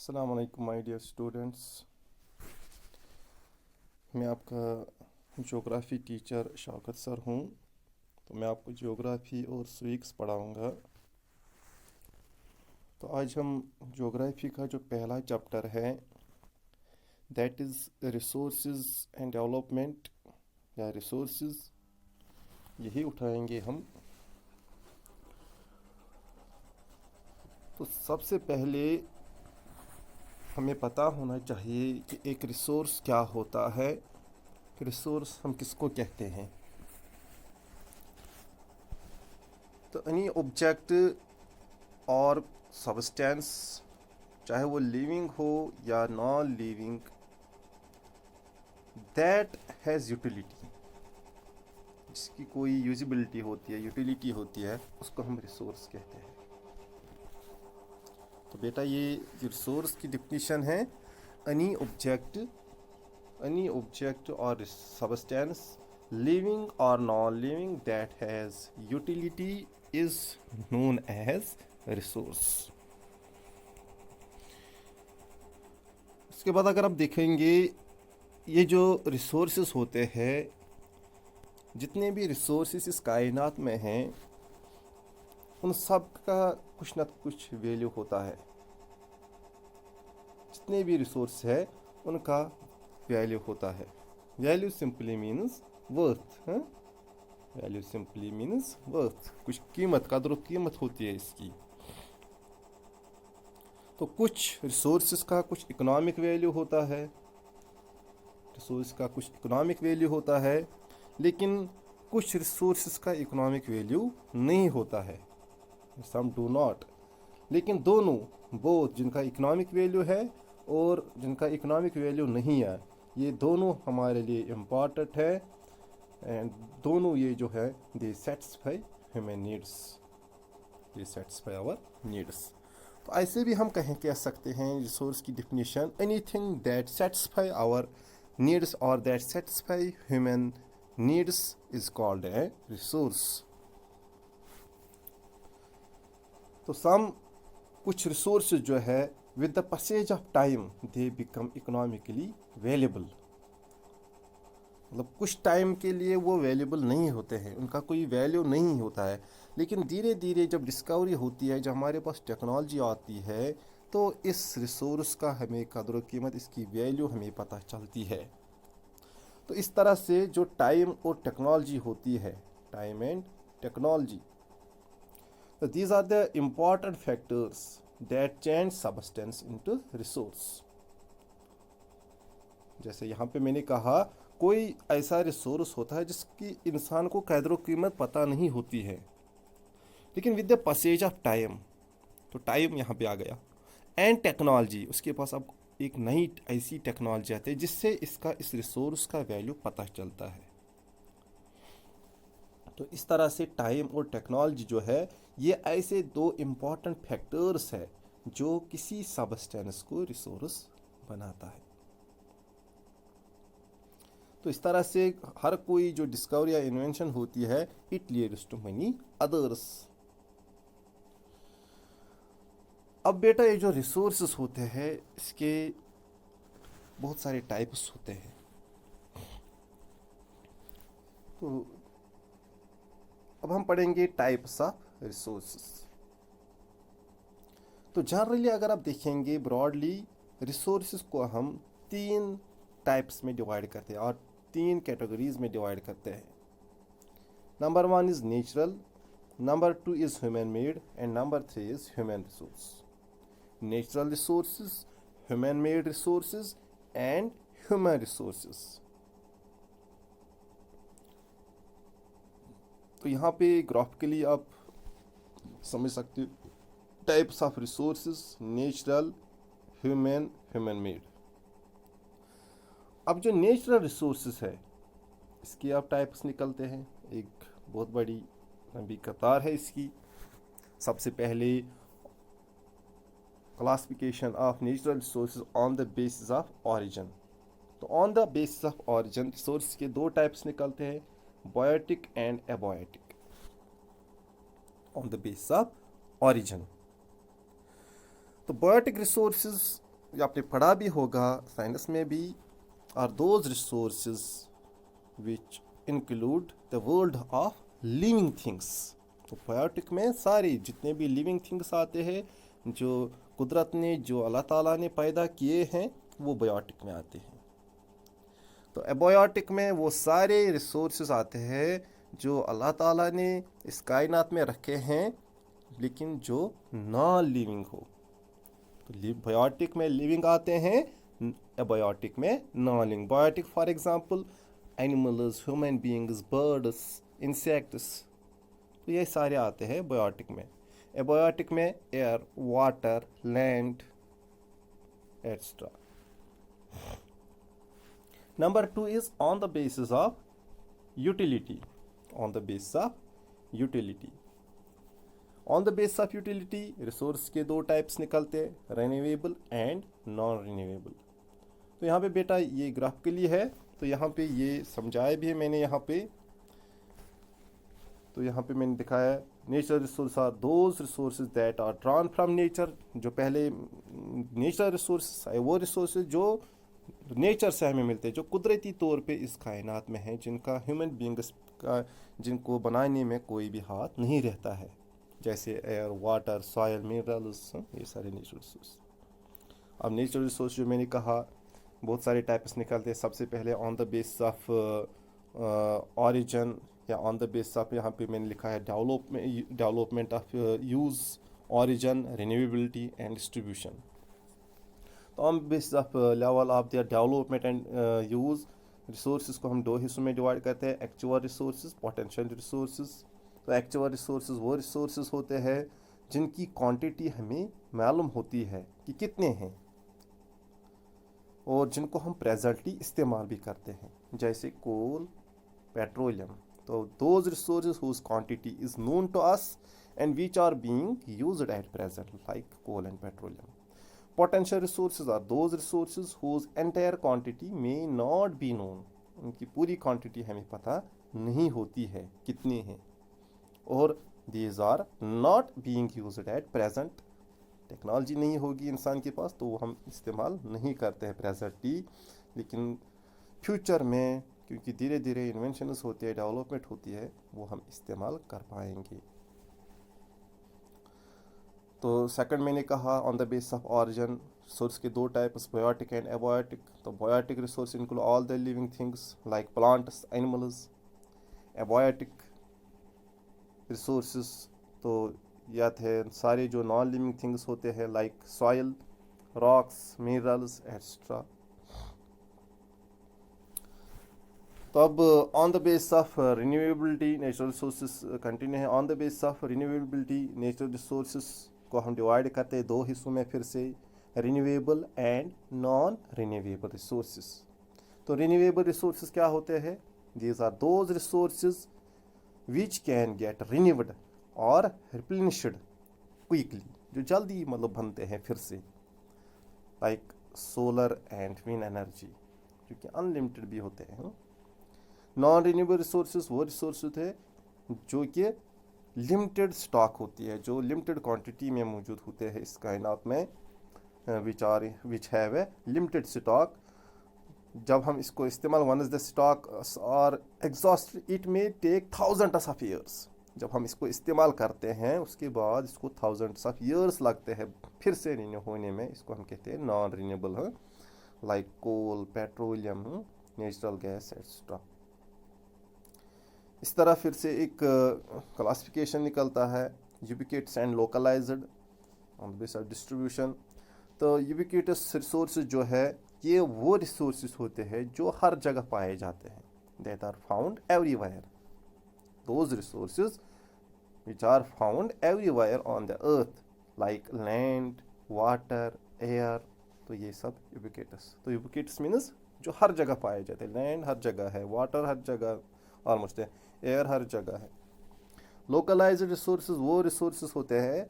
अस्सलाम वालेकुम my dear students. मैं आपका ज्योग्राफ़ी टीचर शौकत सर हूँ। तो मैं आपको ज्योग्राफ़ी और स्वीक्स पढ़ाऊँगा। तो आज हम ज्योग्राफ़ी का जो पहला चैप्टर है that is resources and development या रिसोर्सेज, यही उठाएंगे हम। तो सबसे पहले हमें पता होना चाहिए कि एक रिसोर्स क्या होता है, रिसोर्स हम किसको कहते हैं। तो एनी ऑब्जेक्ट और सब्सटेंस, चाहे वो लिविंग हो या non living, that has utility, जिसकी कोई यूजिबिलिटी होती है, यूटिलिटी होती है, उसको हम रिसोर्स कहते हैं। तो बेटा ये रिसोर्स की डिफिनीशन है, एनी ऑब्जेक्ट और सब्सटेंस लिविंग और non living that has utility is known as resource. उसके बाद अगर आप देखेंगे ये जो रिसोर्सेस होते हैं, जितने भी रिसोर्सेस इस कायनात में हैं, उन सब का कुछ ना कुछ वैल्यू होता है। जितने भी रिसोर्स है उनका वैल्यू होता है। Value simply means worth. Value simply means worth, कुछ कीमत, कदर कीमत होती है इसकी। तो कुछ रिसोर्सेस का कुछ इकोनॉमिक वैल्यू होता है, रिसोर्स का कुछ इकोनॉमिक वैल्यू होता है, लेकिन कुछ रिसोर्सेस का इकोनॉमिक वैल्यू नहीं होता है, सम डू नॉट। लेकिन दोनों, बोथ, जिनका इकोनॉमिक वैल्यू है और जिनका इकोनॉमिक वैल्यू नहीं है, ये दोनों हमारे लिए इम्पॉर्टेंट है। एंड दोनों ये जो है they satisfy human needs, they satisfy our needs. तो ऐसे भी हम कह सकते हैं रिसोर्स की definition, anything that satisfy our needs और that satisfy human needs is called a resource. तो सम कुछ रिसोर्स जो है with the passage of time they become economically valuable. मतलब कुछ टाइम के लिए वो वैल्यूबल नहीं होते हैं, उनका कोई वैल्यू नहीं होता है, लेकिन धीरे धीरे जब डिस्कवरी होती है, जब हमारे पास टेक्नोलॉजी आती है, तो इस रिसोर्स का हमें कदर कीमत, इसकी वैल्यू हमें पता चलती है। तो इस तरह से जो टाइम और टेक्नोलॉजी होती है, टाइम एंड टेक्नोलॉजी, तो these are the important factors that change substance into resource. जैसे यहाँ पे मैंने कहा, कोई ऐसा रिसोर्स होता है जिसकी इंसान को कदर कीमत पता नहीं होती है, लेकिन with the passage of time, तो टाइम यहाँ पे आ गया, एंड टेक्नोलॉजी, उसके पास अब एक नई ऐसी टेक्नोलॉजी आती है जिससे इसका, इस रिसोर्स का वैल्यू पता चलता है। तो इस तरह से टाइम और टेक्नोलॉजी जो है, ये ऐसे दो इम्पॉर्टेंट फैक्टर्स है जो किसी सब्सटेंस को रिसोर्स बनाता है। तो इस तरह से हर कोई जो डिस्कवरी या इन्वेंशन होती है, it leads to many others. अब बेटा ये जो रिसोर्सेस होते हैं, इसके बहुत सारे टाइप्स होते हैं। तो अब हम पढ़ेंगे टाइप्स ऑफ रिसोर्सेस। तो जनरली अगर आप देखेंगे ब्रॉडली, रिसोर्सेस को हम तीन टाइप्स में डिवाइड करते हैं और तीन कैटेगरीज में डिवाइड करते हैं। Number one is natural, number two is human made, and number three is human resource. Natural resources, human made resources and human resources. तो यहाँ पे ग्राफिकली आप समझ सकते हो types of resources, natural, human, human made. अब जो natural resources है, इसकी आप टाइप्स निकलते हैं, एक बहुत बड़ी लंबी कतार है इसकी। सबसे पहले classification of natural resources on the basis of origin. तो on the basis of origin resource के दो टाइप्स निकलते हैं, biotic and abiotic. On the basis of origin, तो बायोटिक रिसोर्सेज आपने पढ़ा भी होगा साइंस में भी, are those resources which include the world of living things. तो बायोटिक में सारे जितने भी लिविंग थिंग्स आते हैं, जो कुदरत ने, जो अल्लाह ताला ने पैदा किए हैं, वो बायोटिक में आते हैं। तो एबायोटिक में वो सारे रिसोर्सेज आते हैं जो अल्लाह ताला ने इस कायनात में रखे हैं, लेकिन जो नॉन लिविंग हो। तो बायोटिक में लिविंग आते हैं, एबायोटिक में non living. Biotic for example animals, human beings, birds, insects, तो ये सारे आते हैं बायोटिक में। एबायोटिक में air, water, land extra. Number 2 is on the basis of utility. On the basis of utility. On the basis of utility, resource के दो types निकलते हैं, रिन्यूएबल एंड नॉन रिन्यूएबल। तो यहाँ पे बेटा ये ग्राफिकली है, तो यहाँ पे ये समझाया भी है मैंने यहाँ पे। तो यहाँ पे मैंने दिखाया natural resource are those resources that are drawn from nature. जो पहले नेचुरल रिसोर्सेज आए वो रिसोर्सेज जो नेचर से हमें मिलते हैं, जो कुदरती तौर पे इस कायनात में हैं, जिनका ह्यूमन बींग्स का, जिनको बनाने में कोई भी हाथ नहीं रहता है, जैसे एयर, वाटर, सॉयल, मिनरल्स, ये सारे नेचुरल रिसोर्स। अब नेचुरल रिसोर्स जो मैंने कहा बहुत सारे टाइप्स निकलते हैं। सबसे पहले on the basis of origin, या ऑन द बेसिस ऑफ, यहाँ पे मैंने लिखा है development of use, origin, renewability and distribution. तो on basis of level of their development and use, resources को हम दो हिस्सों में डिवाइड करते हैं, एक्चुअल रिसोर्सेज, पोटेंशियल रिसोर्सेज। तो एक्चुअल रिसोर्सेज वो रिसोर्सेज होते हैं जिनकी क्वांटिटी हमें मालूम होती है कि कितने हैं, और जिनको हम प्रेजेंटली इस्तेमाल भी करते हैं, जैसे कोल, पेट्रोलियम। तो those resources whose quantity is known to us and which are being used at present, like coal and petroleum. Potential resources are those resources whose entire quantity may not be known. उनकी पूरी quantity हमें पता नहीं होती है कितनी है, और these are not being used at present. Technology नहीं होगी इंसान के पास तो वो हम इस्तेमाल नहीं करते हैं प्रेजेंटली, लेकिन फ्यूचर में क्योंकि धीरे धीरे इन्वेंशंस होते हैं, डेवलपमेंट होती है, वो हम इस्तेमाल कर पाएंगे। तो सेकंड मैंने कहा on the basis of origin, source के दो टाइप्स, बायोटिक एंड एबायोटिक। तो biotic resource include all the living things like plants, animals. Abiotic resources तो या थे सारे जो नॉन लिविंग थिंग्स होते हैं, like soil, rocks, minerals extra. तो अब on the basis of renewability natural resources continue है। On the basis of renewability natural resources को हम डिवाइड करते हैं दो हिस्सों में फिर से, renewable and non renewable resources. तो रिन्यूएबल रिसोर्सेज क्या होते हैं? These are those resources which can get renewed और रिप्लेनिश्ड क्विकली, जो जल्दी मतलब बनते हैं फिर से, like solar and wind energy, जो कि अनलिमिटेड भी होते हैं। नॉन रिन्यूएबल रिसोर्सेज वो रिसोर्सेज है जो कि लिमिटेड स्टॉक होती है, जो लिमिटेड क्वांटिटी में मौजूद होते हैं इस कायनात में, which have a limited stock. जब हम इसको इस्तेमाल, once the stock are exhausted it may take thousands of years. जब हम इसको इस्तेमाल करते हैं उसके बाद इसको थाउजेंड्स ऑफ ईयर्स लगते हैं फिर से रिन्यू होने में, इसको हम कहते हैं नॉन रिन्यूएबल है, like coal, petroleum, natural gas etcetera. इस तरह फिर से एक क्लासिफिकेशन निकलता है, ubiquitous and localised on the basis of distribution. तो यूबिक्विटस रिसोर्सेज जो है ये वो रिसोर्सेज होते हैं जो हर जगह पाए जाते हैं, that are found everywhere. Those resources which are found everywhere on the earth, like land, water, air. तो ये सब यूबिक्विटस। तो यूबिक्विटस मीन्स जो हर जगह पाए जाते हैं, लैंड हर जगह है, वाटर हर जगह ऑलमोस्ट है, एयर हर जगह है। लोकलाइज्ड रिसोर्सेज वो रिसोर्सेज होते हैं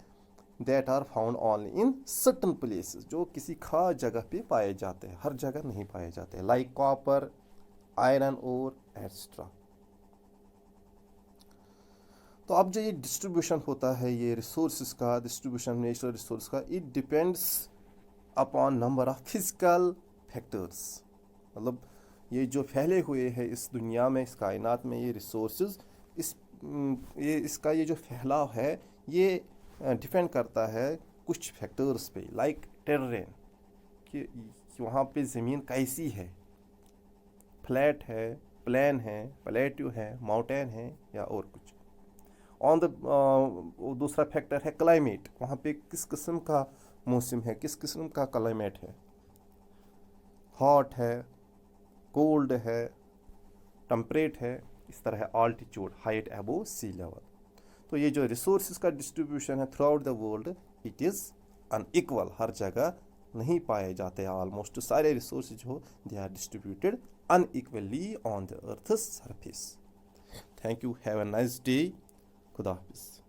that are found only in certain places, जो किसी खास जगह पे पाए जाते हैं, हर जगह नहीं पाए जाते, like copper, iron ore extra. तो अब जो ये डिस्ट्रीब्यूशन होता है ये रिसोर्सेज का, डिस्ट्रीब्यूशन नेचुरल रिसोर्स का, it depends upon number of physical factors. मतलब ये जो फैले हुए हैं इस दुनिया में, इस कायनात में, ये रिसोर्सेज, इसका ये जो फैलाव है ये डिपेंड करता है कुछ फैक्टर्स पे, लाइक टेरेन, कि वहाँ पे ज़मीन कैसी है, फ्लैट है, प्लेन है, प्लेट्यू है, माउंटेन है, या और कुछ। ऑन द दूसरा फैक्टर है क्लाइमेट, वहाँ पे किस किस्म का मौसम है, किस किस्म का क्लाइमेट है, हॉट है, कोल्ड है, टेम्परेट है, इस तरह है altitude, height above sea level. तो ये जो रिसोर्सेज का डिस्ट्रीब्यूशन है throughout the world, it is unequal, हर जगह नहीं पाए जाते हैं। ऑलमोस्ट सारे रिसोर्सेज हो, they are distributed unequally on the earth surface. Thank you, have a nice day, खुदा हाफिज़।